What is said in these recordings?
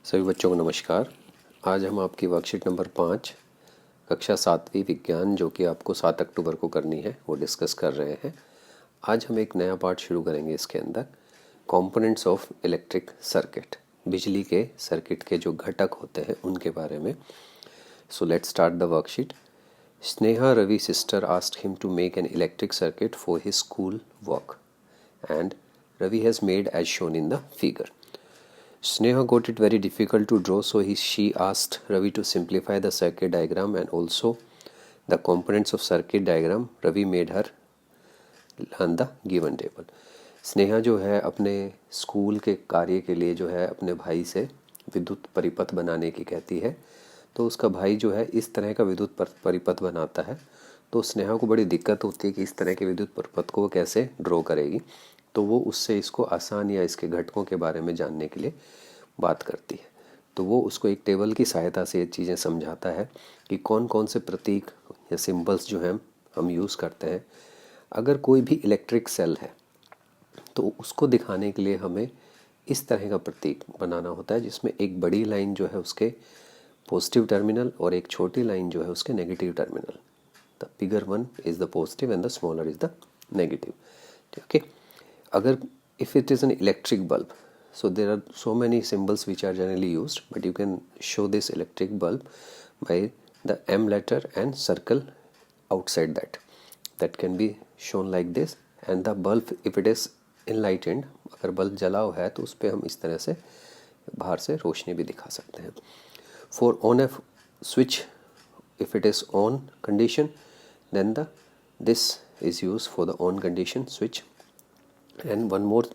सभी बच्चों को नमस्कार। आज हम आपकी वर्कशीट नंबर 5 कक्षा 7वीं विज्ञान जो कि आपको 7 अक्टूबर को करनी है वो डिस्कस कर रहे हैं। आज हम एक नया पार्ट शुरू करेंगे। इसके अंदर कंपोनेंट्स ऑफ इलेक्ट्रिक सर्किट, बिजली के सर्किट के जो घटक होते हैं उनके बारे में। So let's start the worksheet. Sneha Ravi sister asked him to make an electric circuit for his school work and Ravi has made as shown in the figure. Sneha got it very difficult to draw, so she asked Ravi to simplify the circuit diagram and also the components of circuit diagram. Ravi made her learn the given table. Sneha जो है अपने school के कार्य के लिए जो है अपने भाई से विद्युत परिपथ बनाने की कहती है। तो उसका भाई जो है इस तरह का विद्युत परिपथ बनाता है। तो स्नेहा को बड़ी दिक्कत होती है कि इस तरह के विद्युत परिपथ को वो कैसे ड्रॉ करेगी। तो वो उससे इसको आसान या इसके घटकों के बारे में जानने के लिए बात करती है। तो वो उसको एक टेबल की सहायता से ये चीज़ें समझाता है कि कौन कौन से प्रतीक या सिंबल्स जो हैं हम यूज़ करते हैं। अगर कोई भी इलेक्ट्रिक सेल है तो उसको दिखाने के लिए हमें इस तरह का प्रतीक बनाना होता है, जिसमें एक बड़ी लाइन जो है उसके पॉजिटिव टर्मिनल और एक छोटी लाइन जो है उसके negative terminal. The bigger one is the positive and the smaller is the negative. Okay, अगर if it is an electric bulb, so there are so many symbols which are generally used, but you can show this electric bulb by the M letter and circle outside that can be shown like this. And the bulb, if it is enlightened, अगर bulb जला हुआ है तो उस पर हम इस तरह से बाहर से रोशनी भी दिखा सकते हैं। For on a switch, if it is on condition, then this is used for the on condition switch. And one more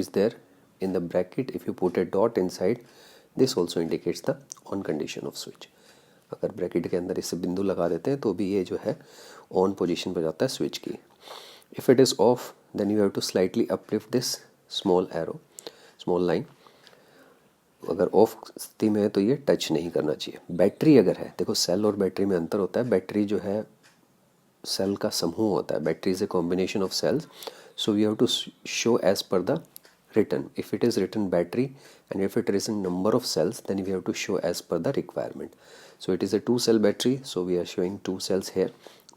is there in the bracket. If you put a dot inside, this also indicates the on condition of switch. अगर bracket के अंदर इसे बिंदु लगा देते हैं तो भी ये जो है ऑन पोजीशन पर जाता है स्विच की। If it is off then you have to slightly uplift this small arrow, small line. अगर ऑफ स्थिति में है तो ये टच नहीं करना चाहिए। बैटरी अगर है, देखो सेल और बैटरी में अंतर होता है। बैटरी जो है सेल का समूह होता है। Battery is a combination of cells. So we have to show as per the written. If it is written battery and if it is a number of cells, then we have to show as per the requirement. So it is a 2 cell battery, so we are showing 2 cells here.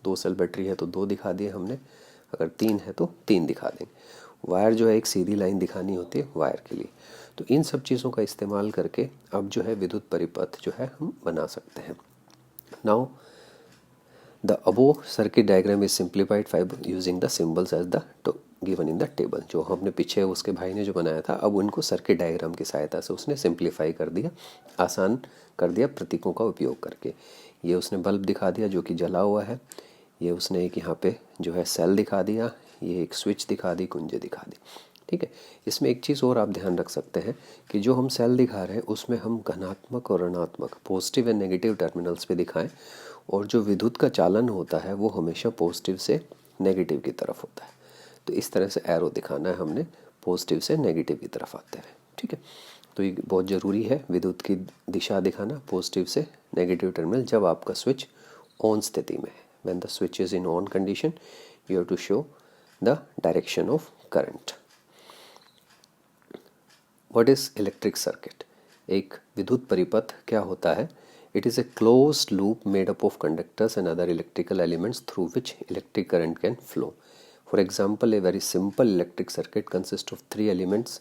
2 cell battery है तो 2 दिखा दिए हमने, अगर 3 है तो 3 दिखा देंगे। वायर जो है एक सीधी लाइन दिखानी होती है वायर के लिए। तो इन सब चीज़ों का इस्तेमाल करके अब जो है विद्युत परिपथ जो है हम बना सकते हैं। Now The above circuit diagram is simplified by using the symbols as the given in the table. जो हमने पीछे उसके भाई ने जो बनाया था, अब उनको सर्किट डायग्राम की सहायता से उसने सिंप्लीफाई कर दिया, आसान कर दिया प्रतीकों का उपयोग करके। ये उसने बल्ब दिखा दिया जो कि जला हुआ है, ये उसने एक यहाँ पे जो है सेल दिखा दिया, ये एक स्विच दिखा दी, कुंजी दिखा दी। ठीक है, इसमें एक चीज़ और आप ध्यान रख सकते हैं कि जो हम सेल दिखा रहे हैं उसमें हम धनात्मक और ऋणात्मक, पॉजिटिव एंड नेगेटिव टर्मिनल्स पे दिखाएं, और जो विद्युत का चालन होता है वो हमेशा पॉजिटिव से नेगेटिव की तरफ होता है। तो इस तरह से एरो दिखाना है हमने, पॉजिटिव से नेगेटिव की तरफ आते हैं। ठीक है, तो ये बहुत ज़रूरी है विद्युत की दिशा दिखाना पॉजिटिव से नेगेटिव टर्मिनल जब आपका स्विच ऑन स्थिति में है। When the switch is in on condition you have to show the direction of current. What is electric circuit? एक विद्युत परिपथ क्या होता है? It is a closed loop made up of conductors and other electrical elements through which electric current can flow. For example, a very simple electric circuit consists of 3 elements: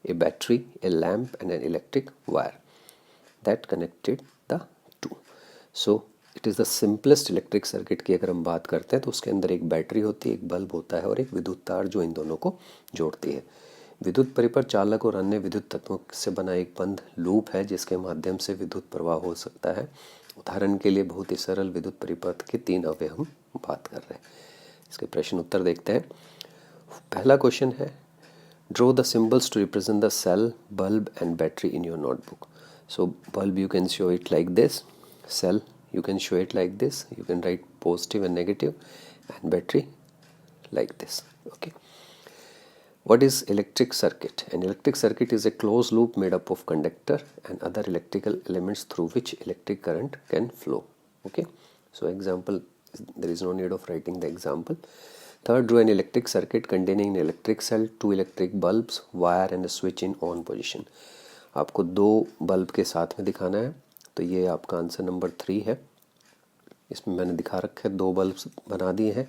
a battery, a lamp, and an electric wire that connected the two. So, it is the simplest electric circuit की अगर हम बात करते हैं तो उसके अंदर एक बैटरी होती है, एक बल्ब होता है और एक विद्युत तार जो इन दोनों को जोड़ती है। विद्युत परिपथ चालक और अन्य विद्युत तत्वों से बना एक बंद लूप है जिसके माध्यम से विद्युत प्रवाह हो सकता है। उदाहरण के लिए बहुत ही सरल विद्युत परिपथ के 3 अवयव हम बात कर रहे हैं। इसके प्रश्न उत्तर देखते हैं। पहला क्वेश्चन है, draw the symbols to represent the cell, bulb and battery in your notebook. So bulb you can show it like this, cell you can show it like this, you can write positive and negative, and battery like this. Okay, what is electric circuit? An electric circuit is a closed loop made up of conductor and other electrical elements through which electric current can flow. Okay, so example, there is no need of writing the example. Third, draw an electric circuit containing an electric cell, 2 electric bulbs, wire and a switch in on position. आपको 2 bulb के साथ में दिखाना है। तो ये आपका answer number 3 है। इसमें मैंने दिखा रखा है 2 बल्ब बना दिए हैं,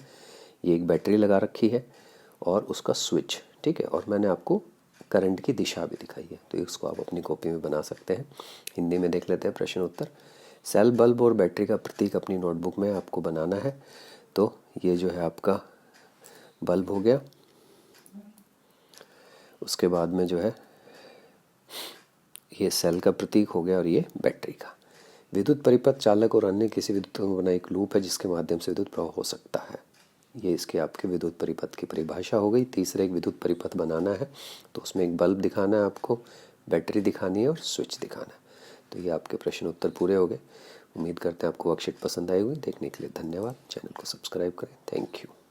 ये एक बैटरी लगा रखी है और उसका स्विच, ठीक है। और मैंने आपको करंट की दिशा भी दिखाई है, तो इसको आप अपनी कॉपी में बना सकते हैं। हिंदी में देख लेते हैं प्रश्न उत्तर। सेल, बल्ब और बैटरी का प्रतीक अपनी नोटबुक में आपको बनाना है। तो ये जो है आपका बल्ब हो गया, उसके बाद में जो है ये सेल का प्रतीक हो गया और ये बैटरी का। विद्युत परिपथ चालक और अन्य किसी विद्युत में बना एक लूप है जिसके माध्यम से विद्युत प्रवाह हो सकता है। ये इसके आपके विद्युत परिपथ की परिभाषा हो गई। तीसरा एक विद्युत परिपथ बनाना है, तो उसमें एक बल्ब दिखाना है आपको, बैटरी दिखानी है और स्विच दिखाना है। तो ये आपके प्रश्न उत्तर पूरे हो गए। उम्मीद करते हैं आपको वर्कशीट पसंद आई होगी। देखने के लिए धन्यवाद। चैनल को सब्सक्राइब करें। Thank you.